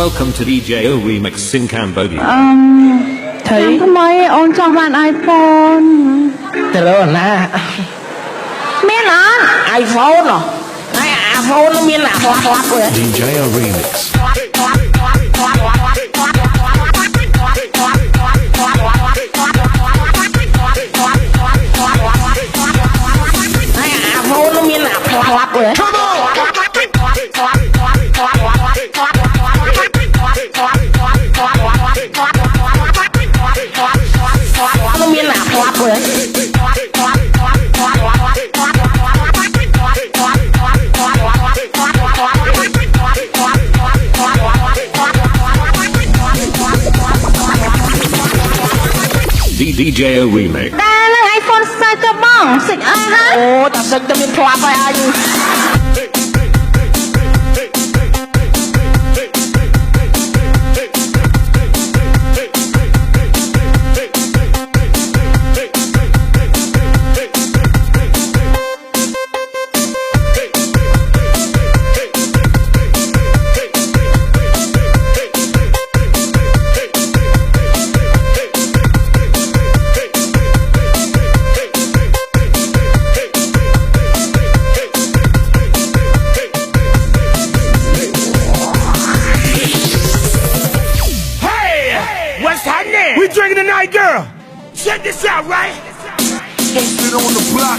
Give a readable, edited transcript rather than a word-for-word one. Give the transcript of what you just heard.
Welcome to DJO Remix in Cambodia. ឆ្នាំថ្មីអូនចង់បាន iPhone ទៅលើណា មានអត់ iPhone ហ៎ហើយ iPhone នោះមានអាហត់ៗទេ DJO Remix. ហើយ iPhone នោះមានអាហត់ៗទេ nó miên là hoạt rồi đấy DJO Remix. ដែរនឹង iPhone សាច់ទៅបងសិចអស់ហើយ ô ta xích cho miên thoát rồi anh We drinking tonight, girl. Check this out, right? Posted on the block.